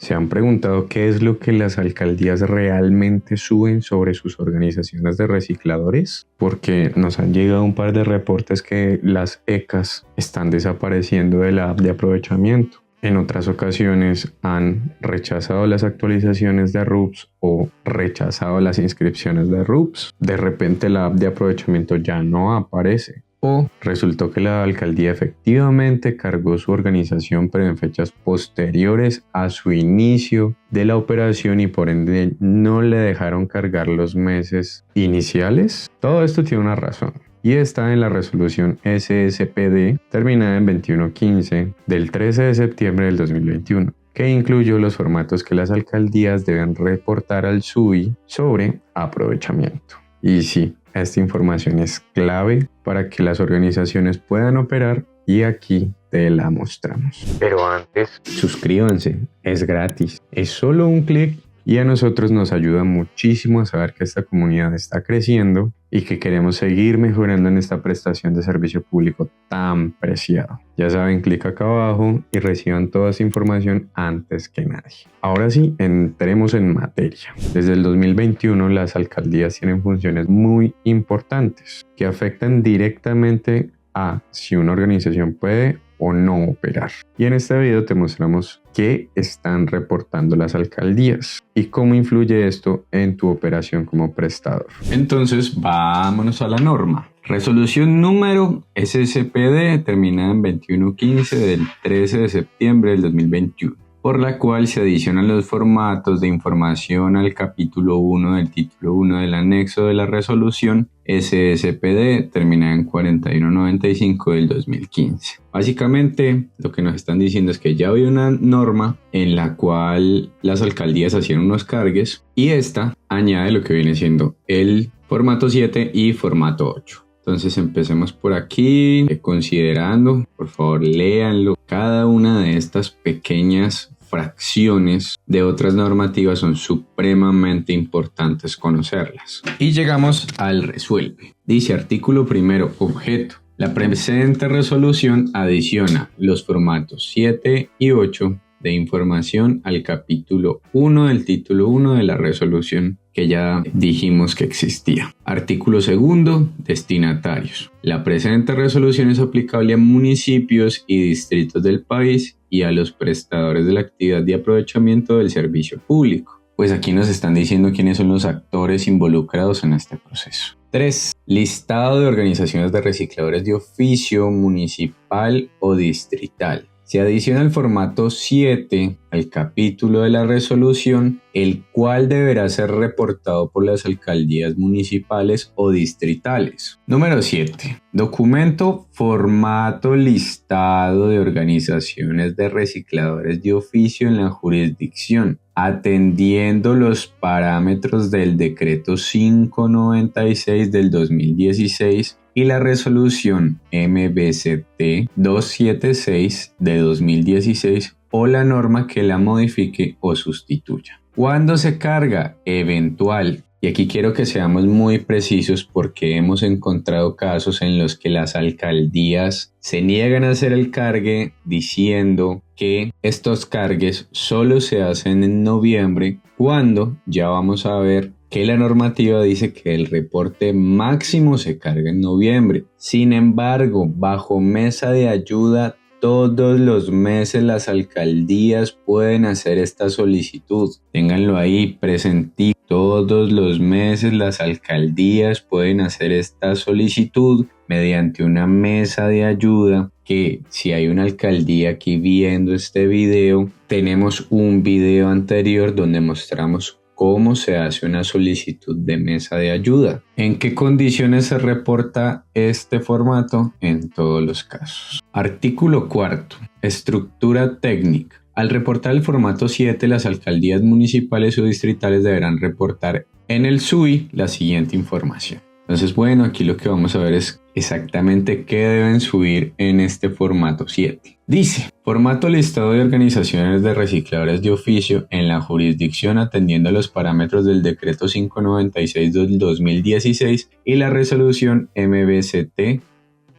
¿Se han preguntado qué es lo que las alcaldías realmente suben sobre sus organizaciones de recicladores? Porque nos han llegado un par de reportes que las ECAs están desapareciendo de la app de aprovechamiento. En otras ocasiones han rechazado las actualizaciones de RUPS o rechazado las inscripciones de RUPS. De repente la app de aprovechamiento ya no aparece. O resultó que la alcaldía efectivamente cargó su organización pero en fechas posteriores a su inicio de la operación y por ende no le dejaron cargar los meses iniciales. Todo esto tiene una razón. Y está en la resolución SSPD terminada en 2115 del 13 de septiembre del 2021, que incluyó los formatos que las alcaldías deben reportar al SUI sobre aprovechamiento. Y sí, esta información es clave para que las organizaciones puedan operar y aquí te la mostramos. Pero antes, suscríbanse, es gratis, es solo un clic. Y a nosotros nos ayuda muchísimo a saber que esta comunidad está creciendo y que queremos seguir mejorando en esta prestación de servicio público tan preciado. Ya saben, clic acá abajo y reciban toda esa información antes que nadie. Ahora sí, entremos en materia. Desde el 2021 las alcaldías tienen funciones muy importantes que afectan directamente a si una organización puede o no operar. Y en este video te mostramos qué están reportando las alcaldías y cómo influye esto en tu operación como prestador. Entonces, vámonos a la norma. Resolución número SSPD terminada en 2115 del 13 de septiembre del 2021. Por la cual se adicionan los formatos de información al capítulo 1 del título 1 del anexo de la resolución SSPD terminada en 4195 del 2015. Básicamente lo que nos están diciendo es que ya había una norma en la cual las alcaldías hacían unos cargues y esta añade lo que viene siendo el formato 7 y formato 8. Entonces empecemos por aquí, considerando, por favor léanlo, cada una de estas pequeñas fracciones de otras normativas son supremamente importantes conocerlas. Y llegamos al resuelve. Dice artículo primero, objeto. La presente resolución adiciona los formatos 7 y 8 de información al capítulo 1 del título 1 de la resolución que ya dijimos que existía. Artículo segundo, destinatarios. La presente resolución es aplicable a municipios y distritos del país y a los prestadores de la actividad de aprovechamiento del servicio público. Pues aquí nos están diciendo quiénes son los actores involucrados en este proceso. 3. Listado de organizaciones de recicladores de oficio municipal o distrital. Se adiciona el formato 7 al capítulo de la resolución, el cual deberá ser reportado por las alcaldías municipales o distritales. Número 7. Documento formato listado de organizaciones de recicladores de oficio en la jurisdicción, atendiendo los parámetros del decreto 596 del 2016 y la resolución MBCT 276 de 2016 o la norma que la modifique o sustituya. ¿Cuándo se carga? Eventual. Y aquí quiero que seamos muy precisos porque hemos encontrado casos en los que las alcaldías se niegan a hacer el cargue diciendo que estos cargues solo se hacen en noviembre, cuando ya vamos a ver que la normativa dice que el reporte máximo se carga en noviembre. Sin embargo, bajo mesa de ayuda, todos los meses las alcaldías pueden hacer esta solicitud. Ténganlo ahí presente. Todos los meses las alcaldías pueden hacer esta solicitud mediante una mesa de ayuda, que si hay una alcaldía aquí viendo este video, tenemos un video anterior donde mostramos cómo se hace una solicitud de mesa de ayuda. ¿En qué condiciones se reporta este formato? En todos los casos. Artículo 4. Estructura técnica. Al reportar el formato 7, las alcaldías municipales o distritales deberán reportar en el SUI la siguiente información. Entonces, bueno, aquí lo que vamos a ver es exactamente qué deben subir en este formato 7. Dice, formato listado de organizaciones de recicladores de oficio en la jurisdicción atendiendo los parámetros del decreto 596 del 2016 y la resolución MBCT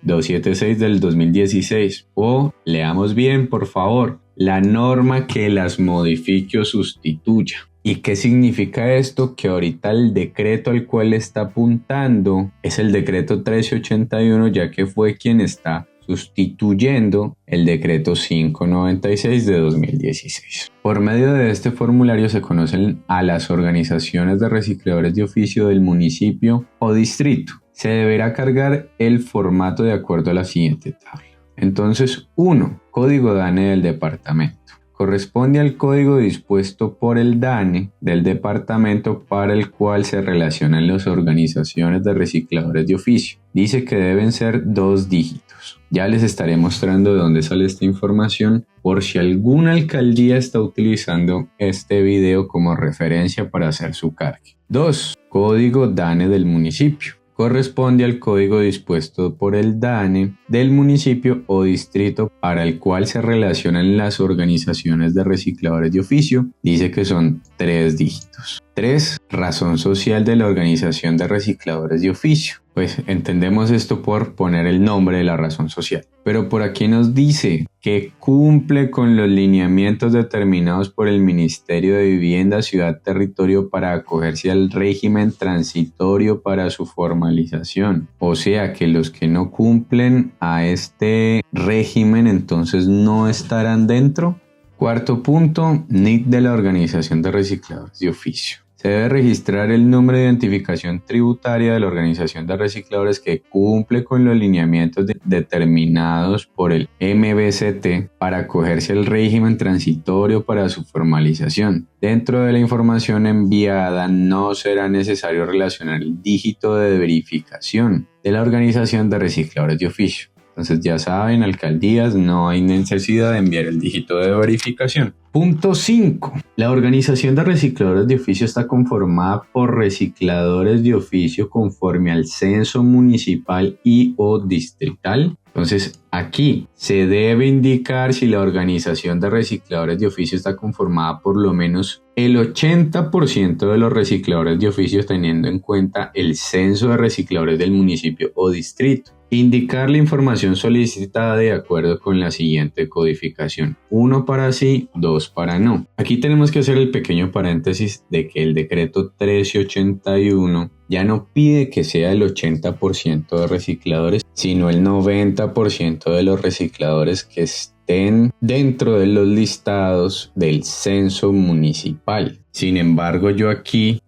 276 del 2016. O, leamos bien, por favor, la norma que las modifique o sustituya. ¿Y qué significa esto? Que ahorita el decreto al cual está apuntando es el decreto 1381, ya que fue quien está sustituyendo el decreto 596 de 2016. Por medio de este formulario se conocen a las organizaciones de recicladores de oficio del municipio o distrito. Se deberá cargar el formato de acuerdo a la siguiente tabla. Entonces, 1. Código DANE del departamento. Corresponde al código dispuesto por el DANE del departamento para el cual se relacionan las organizaciones de recicladores de oficio. Dice que deben ser 2 dígitos. Ya les estaré mostrando de dónde sale esta información por si alguna alcaldía está utilizando este video como referencia para hacer su cargue. 2. Código DANE del municipio. Corresponde al código dispuesto por el DANE del municipio o distrito para el cual se relacionan las organizaciones de recicladores de oficio. Dice que son 3 dígitos. 3. Razón social de la organización de recicladores de oficio. Pues entendemos esto por poner el nombre de la razón social. Pero por aquí nos dice que cumple con los lineamientos determinados por el Ministerio de Vivienda, Ciudad, Territorio para acogerse al régimen transitorio para su formalización. O sea que los que no cumplen a este régimen entonces no estarán dentro. 4. punto, NIT de la organización de recicladores de oficio. Se debe registrar el número de identificación tributaria de la organización de recicladores que cumple con los lineamientos determinados por el MBCT para acogerse al régimen transitorio para su formalización. Dentro de la información enviada no será necesario relacionar el dígito de verificación de la organización de recicladores de oficio. Entonces ya saben, alcaldías, no hay necesidad de enviar el dígito de verificación. Punto 5. La organización de recicladores de oficio está conformada por recicladores de oficio conforme al censo municipal y o distrital. Entonces aquí se debe indicar si la organización de recicladores de oficio está conformada por lo menos el 80% de los recicladores de oficio teniendo en cuenta el censo de recicladores del municipio o distrito. Indicar la información solicitada de acuerdo con la siguiente codificación. 1 para sí, 2 para no. Aquí tenemos que hacer el pequeño paréntesis de que el decreto 1381 ya no pide que sea el 80% de recicladores, sino el 90% de los recicladores que estén dentro de los listados del censo municipal. Sin embargo, aquí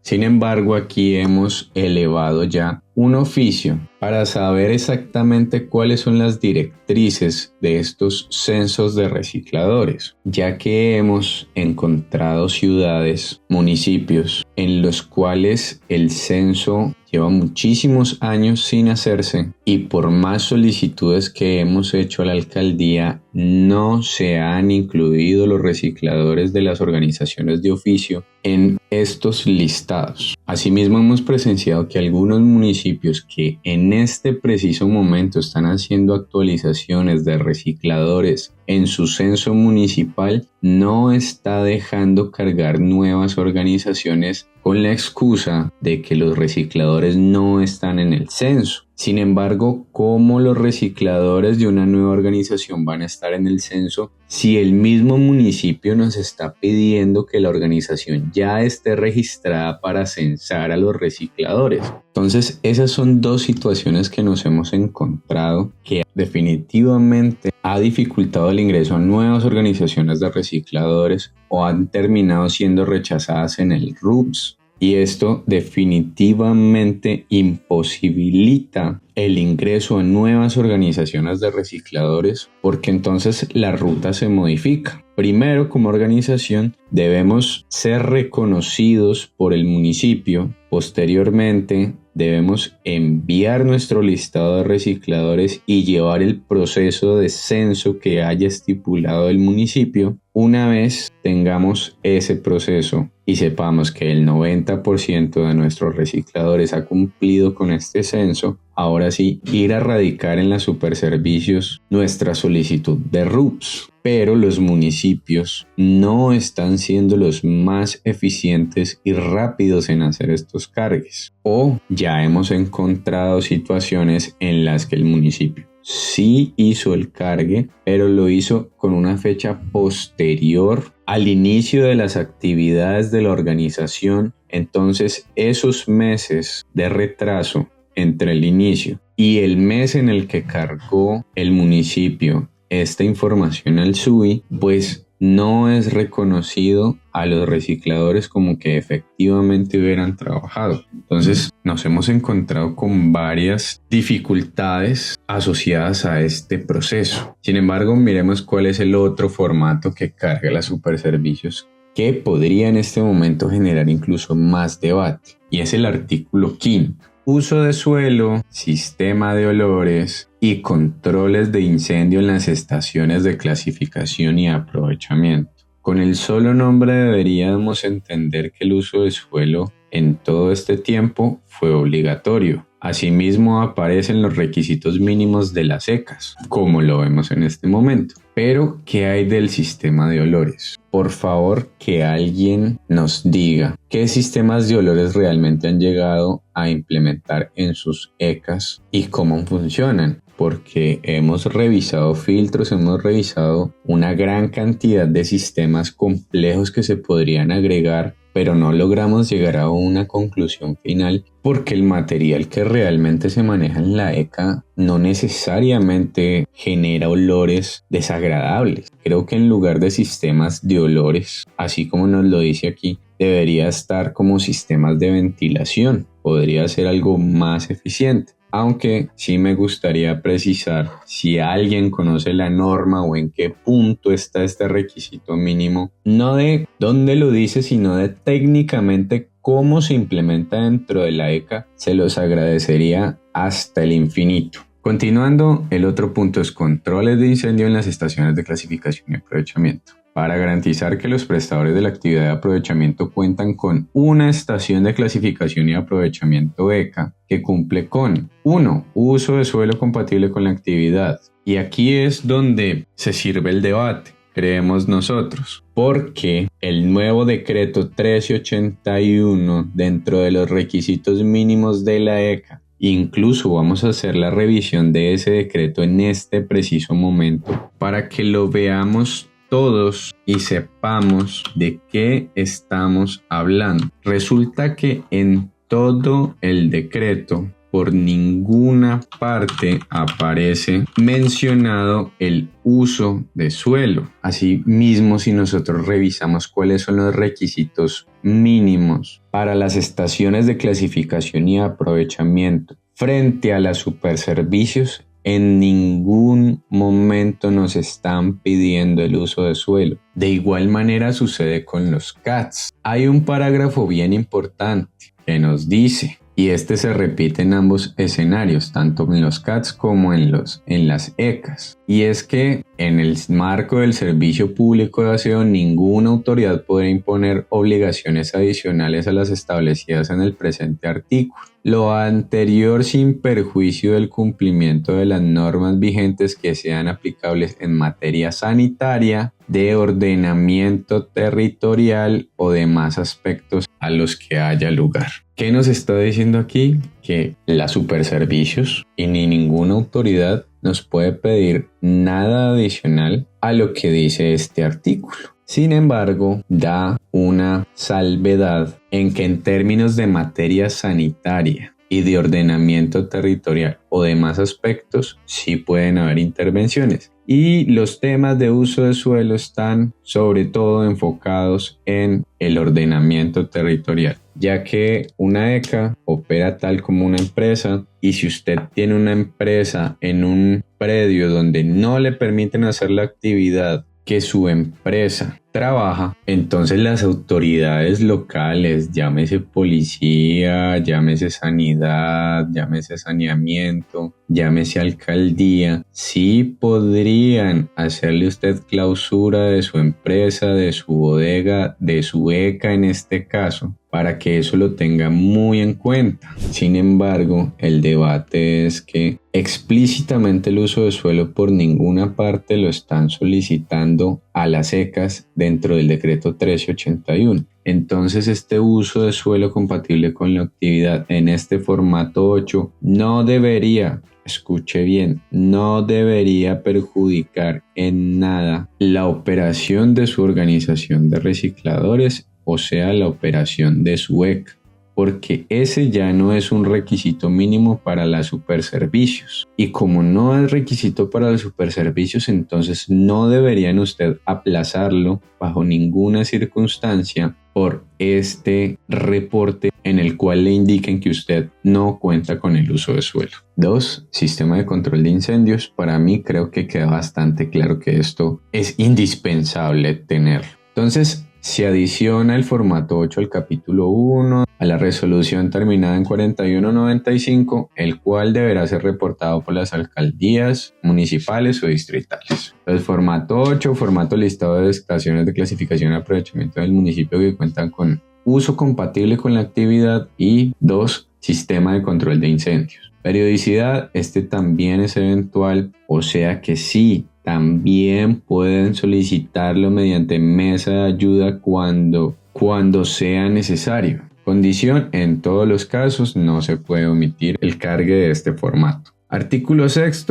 hemos elevado ya un oficio para saber exactamente cuáles son las directrices de estos censos de recicladores, ya que hemos encontrado ciudades, municipios en los cuales el censo lleva muchísimos años sin hacerse y por más solicitudes que hemos hecho a la alcaldía no se han incluido los recicladores de las organizaciones de oficio en estos listados. Asimismo, hemos presenciado que algunos municipios que en este preciso momento están haciendo actualizaciones de recicladores en su censo municipal no está dejando cargar nuevas organizaciones con la excusa de que los recicladores no están en el censo. Sin embargo, ¿cómo los recicladores de una nueva organización van a estar en el censo si el mismo municipio nos está pidiendo que la organización ya esté registrada para censar a los recicladores? Entonces, esas son 2 situaciones que nos hemos encontrado que definitivamente ha dificultado el ingreso a nuevas organizaciones de recicladores o han terminado siendo rechazadas en el RUPS. Y esto definitivamente imposibilita el ingreso a nuevas organizaciones de recicladores porque entonces la ruta se modifica. Primero, como organización, debemos ser reconocidos por el municipio. Posteriormente, debemos enviar nuestro listado de recicladores y llevar el proceso de censo que haya estipulado el municipio. Una vez tengamos ese proceso y sepamos que el 90% de nuestros recicladores ha cumplido con este censo, ahora sí, ir a radicar en las superservicios nuestra solicitud de RUPS. Pero los municipios no están siendo los más eficientes y rápidos en hacer estos cargues. O ya hemos encontrado situaciones en las que el municipio sí hizo el cargue, pero lo hizo con una fecha posterior al inicio de las actividades de la organización. Entonces, esos meses de retraso entre el inicio y el mes en el que cargó el municipio esta información al SUI, pues no es reconocido a los recicladores como que efectivamente hubieran trabajado. Entonces nos hemos encontrado con varias dificultades asociadas a este proceso. Sin embargo, miremos cuál es el otro formato que carga las superservicios que podría en este momento generar incluso más debate, y es el artículo 5. Uso de suelo, sistema de olores y controles de incendio en las estaciones de clasificación y aprovechamiento. Con el solo nombre deberíamos entender que el uso de suelo en todo este tiempo fue obligatorio. Asimismo aparecen los requisitos mínimos de las ECAs, como lo vemos en este momento. Pero, ¿qué hay del sistema de olores? Por favor, que alguien nos diga qué sistemas de olores realmente han llegado a implementar en sus ECAs y cómo funcionan. Porque hemos revisado filtros, hemos revisado una gran cantidad de sistemas complejos que se podrían agregar, pero no logramos llegar a una conclusión final porque el material que realmente se maneja en la ECA no necesariamente genera olores desagradables. Creo que en lugar de sistemas de olores, así como nos lo dice aquí, debería estar como sistemas de ventilación. Podría ser algo más eficiente. Aunque sí me gustaría precisar si alguien conoce la norma o en qué punto está este requisito mínimo, no de dónde lo dice, sino de técnicamente cómo se implementa dentro de la ECA, se los agradecería hasta el infinito. Continuando, el otro punto es controles de incendio en las estaciones de clasificación y aprovechamiento. Para garantizar que los prestadores de la actividad de aprovechamiento cuentan con una estación de clasificación y aprovechamiento ECA que cumple con 1. Uso de suelo compatible con la actividad. Y aquí es donde se sirve el debate, creemos nosotros, porque el nuevo decreto 1381 dentro de los requisitos mínimos de la ECA, incluso vamos a hacer la revisión de ese decreto en este preciso momento para que lo veamos todos y sepamos de qué estamos hablando. Resulta que en todo el decreto, por ninguna parte aparece mencionado el uso de suelo. Asimismo, si nosotros revisamos cuáles son los requisitos mínimos para las estaciones de clasificación y aprovechamiento frente a las superservicios, en ningún momento nos están pidiendo el uso de suelo. De igual manera sucede con los CATs. Hay un parágrafo bien importante que nos dice, y este se repite en ambos escenarios, tanto en los CATs como en las ECAs, y es que en el marco del servicio público de aseo ninguna autoridad podrá imponer obligaciones adicionales a las establecidas en el presente artículo. Lo anterior sin perjuicio del cumplimiento de las normas vigentes que sean aplicables en materia sanitaria, de ordenamiento territorial o demás aspectos a los que haya lugar. ¿Qué nos está diciendo aquí? Que las superservicios y ni ninguna autoridad nos puede pedir nada adicional a lo que dice este artículo. Sin embargo, da una salvedad en que en términos de materia sanitaria y de ordenamiento territorial o demás aspectos sí pueden haber intervenciones. Y los temas de uso de suelo están sobre todo enfocados en el ordenamiento territorial, ya que una ECA opera tal como una empresa, y si usted tiene una empresa en un predio donde no le permiten hacer la actividad que su empresa trabaja, entonces las autoridades locales, llámese policía, llámese sanidad, llámese saneamiento, llámese alcaldía, sí podrían hacerle usted clausura de su empresa, de su bodega, de su ECA en este caso, para que eso lo tenga muy en cuenta. Sin embargo, el debate es que explícitamente el uso de suelo por ninguna parte lo están solicitando a las ECAs dentro del decreto 1381. Entonces, este uso de suelo compatible con la actividad en este formato 8 no debería, escuche bien, no debería perjudicar en nada la operación de su organización de recicladores, o sea, la operación de su ECA, porque ese ya no es un requisito mínimo para los superservicios. Y como no es requisito para los superservicios, entonces no deberían usted aplazarlo bajo ninguna circunstancia por este reporte en el cual le indiquen que usted no cuenta con el uso de suelo. 2. Sistema de control de incendios. Para mí creo que queda bastante claro que esto es indispensable tenerlo. Entonces, se adiciona el formato 8 al capítulo 1 a la resolución terminada en 4195, el cual deberá ser reportado por las alcaldías municipales o distritales. El formato 8, formato listado de estaciones de clasificación y aprovechamiento del municipio que cuentan con uso compatible con la actividad. Y 2. Sistema de control de incendios. Periodicidad, este también es eventual, o sea que sí, también pueden solicitarlo mediante mesa de ayuda cuando sea necesario. Condición: en todos los casos no se puede omitir el cargue de este formato. Artículo 6.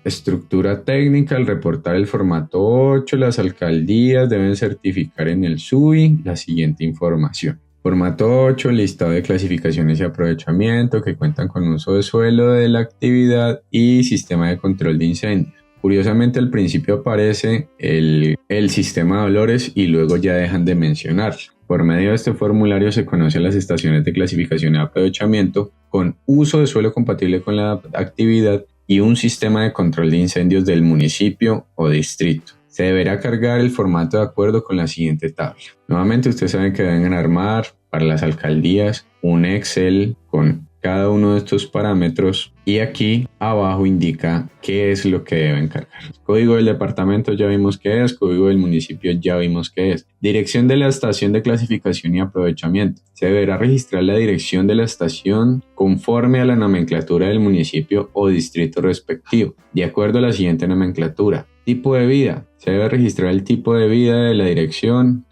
Estructura técnica. Al reportar el formato 8, las alcaldías deben certificar en el SUI la siguiente información. Formato 8, listado de clasificaciones y aprovechamiento que cuentan con uso de suelo de la actividad y sistema de control de incendios. Curiosamente, al principio aparece el sistema de olores y luego ya dejan de mencionarlo. Por medio de este formulario se conocen las estaciones de clasificación y aprovechamiento con uso de suelo compatible con la actividad y un sistema de control de incendios del municipio o distrito. Se deberá cargar el formato de acuerdo con la siguiente tabla. Nuevamente, ustedes saben que deben armar para las alcaldías un Excel con cada uno de estos parámetros y aquí abajo indica qué es lo que deben cargar. Código del departamento ya vimos qué es, código del municipio ya vimos qué es. Dirección de la estación de clasificación y aprovechamiento. Se deberá registrar la dirección de la estación conforme a la nomenclatura del municipio o distrito respectivo, de acuerdo a la siguiente nomenclatura. Tipo de vida. Se debe registrar el tipo de vida de la dirección,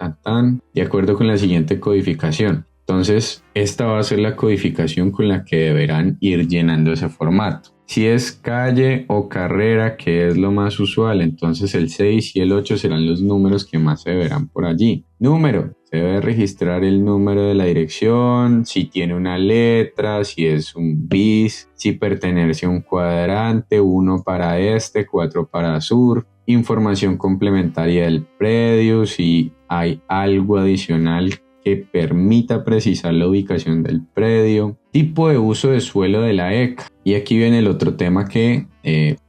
de acuerdo con la siguiente codificación. Entonces, esta va a ser la codificación con la que deberán ir llenando ese formato. Si es calle o carrera, que es lo más usual, entonces el 6 y el 8 serán los números que más se verán por allí. Número. Se debe registrar el número de la dirección, si tiene una letra, si es un bis, si pertenece a un cuadrante, 1 para este, 4 para sur. Información complementaria del predio, si hay algo adicional que permita precisar la ubicación del predio. Tipo de uso de suelo de la ECA. Y aquí viene el otro tema que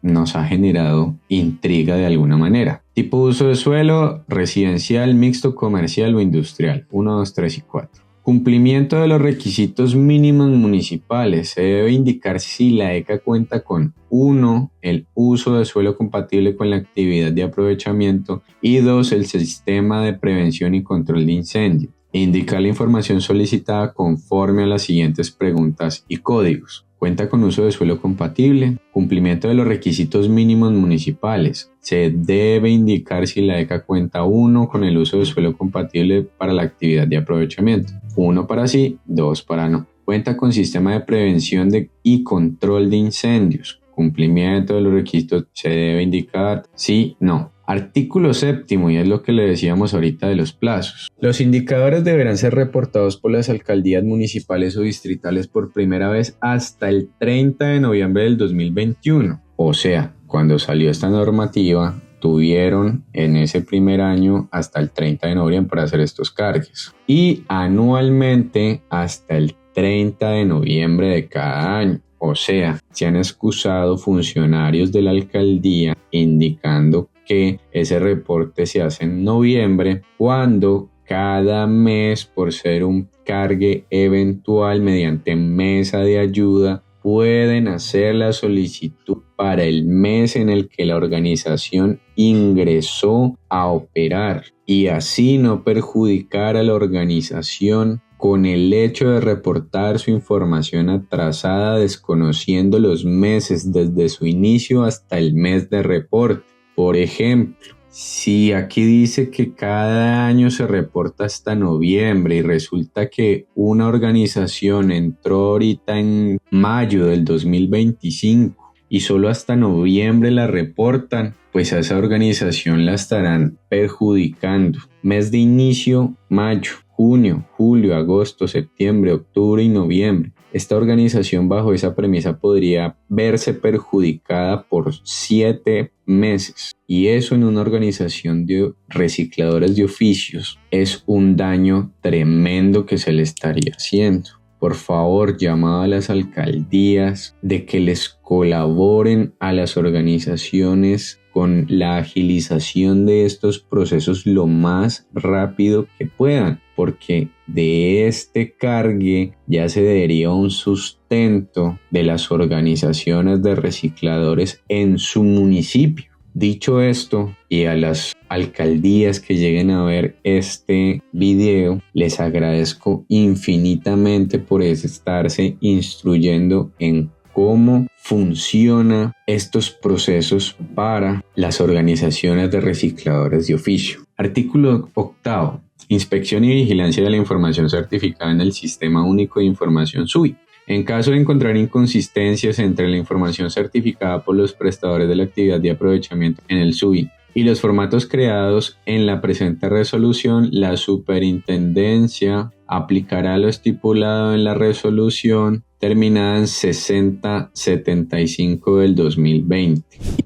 nos ha generado intriga de alguna manera. Tipo de uso de suelo: residencial, mixto, comercial o industrial. 1, 2, 3 y 4. Cumplimiento de los requisitos mínimos municipales. Se debe indicar si la ECA cuenta con 1. El uso de suelo compatible con la actividad de aprovechamiento y 2. El sistema de prevención y control de incendios. Indicar la información solicitada conforme a las siguientes preguntas y códigos. Cuenta con uso de suelo compatible. Cumplimiento de los requisitos mínimos municipales. Se debe indicar si la ECA cuenta 1 con el uso de suelo compatible para la actividad de aprovechamiento. 1 para sí, 2 para no. Cuenta con sistema de prevención y control de incendios. Cumplimiento de los requisitos se debe indicar sí, no. Artículo 7, y es lo que le decíamos ahorita de los plazos. Los indicadores deberán ser reportados por las alcaldías municipales o distritales por primera vez hasta el 30 de noviembre del 2021. O sea, cuando salió esta normativa, tuvieron en ese primer año hasta el 30 de noviembre para hacer estos cargues. Y anualmente hasta el 30 de noviembre de cada año. O sea, se han excusado funcionarios de la alcaldía indicando que ese reporte se hace en noviembre, cuando cada mes, por ser un cargue eventual mediante mesa de ayuda, pueden hacer la solicitud para el mes en el que la organización ingresó a operar y así no perjudicar a la organización con el hecho de reportar su información atrasada desconociendo los meses desde su inicio hasta el mes de reporte. Por ejemplo, Si aquí dice que cada año se reporta hasta noviembre y resulta que una organización entró ahorita en mayo del 2025 y solo hasta noviembre la reportan, pues a esa organización la estarán perjudicando. Mes de inicio, mayo, junio, julio, agosto, septiembre, octubre y noviembre. Esta organización bajo esa premisa podría verse perjudicada por 7 meses. Y eso en una organización de recicladores de oficios es un daño tremendo que se le estaría haciendo. Por favor, llamado a las alcaldías de que les colaboren a las organizaciones con la agilización de estos procesos lo más rápido que puedan, porque de este cargue ya se deriva un sustento de las organizaciones de recicladores en su municipio. Dicho esto, y a las alcaldías que lleguen a ver este video, les agradezco infinitamente por estarse instruyendo en cómo funcionan estos procesos para las organizaciones de recicladores de oficio. Artículo 8. Inspección y vigilancia de la información certificada en el Sistema Único de Información SUI. En caso de encontrar inconsistencias entre la información certificada por los prestadores de la actividad de aprovechamiento en el SUI y los formatos creados en la presente resolución, la Superintendencia aplicará lo estipulado en la resolución terminada en 6075 del 2020.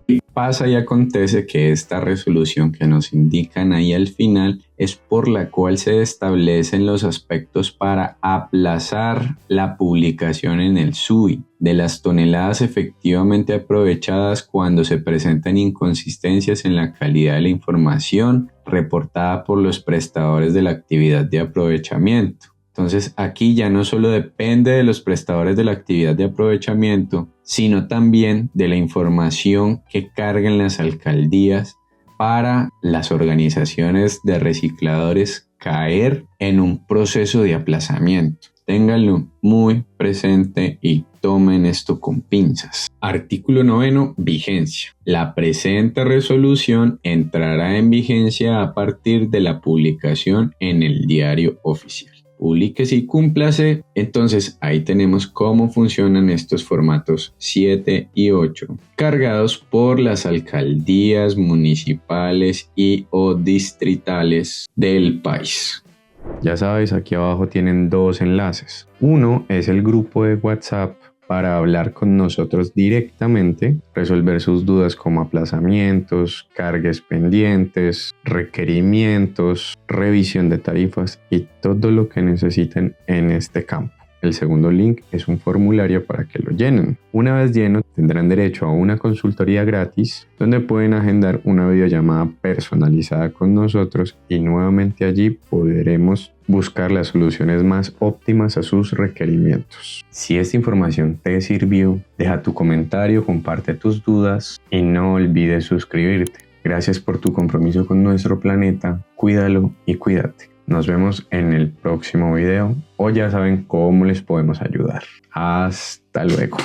Y pasa y acontece que esta resolución que nos indican ahí al final es por la cual se establecen los aspectos para aplazar la publicación en el SUI de las toneladas efectivamente aprovechadas cuando se presentan inconsistencias en la calidad de la información reportada por los prestadores de la actividad de aprovechamiento. Entonces aquí ya no solo depende de los prestadores de la actividad de aprovechamiento, sino también de la información que carguen las alcaldías para las organizaciones de recicladores caer en un proceso de aplazamiento. Ténganlo muy presente y tomen esto con pinzas. Artículo 9. Vigencia. La presente resolución entrará en vigencia a partir de la publicación en el Diario Oficial. Publíquese y cúmplase. Entonces ahí tenemos cómo funcionan estos formatos 7 y 8, cargados por las alcaldías municipales y o distritales del país. Ya sabes, aquí abajo tienen 2 enlaces. Uno es el grupo de WhatsApp para hablar con nosotros directamente, resolver sus dudas como aplazamientos, cargas pendientes, requerimientos, revisión de tarifas y todo lo que necesiten en este campo. El segundo link es un formulario para que lo llenen. Una vez lleno, tendrán derecho a una consultoría gratis donde pueden agendar una videollamada personalizada con nosotros y nuevamente allí podremos buscar las soluciones más óptimas a sus requerimientos. Si esta información te sirvió, deja tu comentario, comparte tus dudas y no olvides suscribirte. Gracias por tu compromiso con nuestro planeta, cuídalo y cuídate. Nos vemos en el próximo video o ya saben cómo les podemos ayudar. Hasta luego.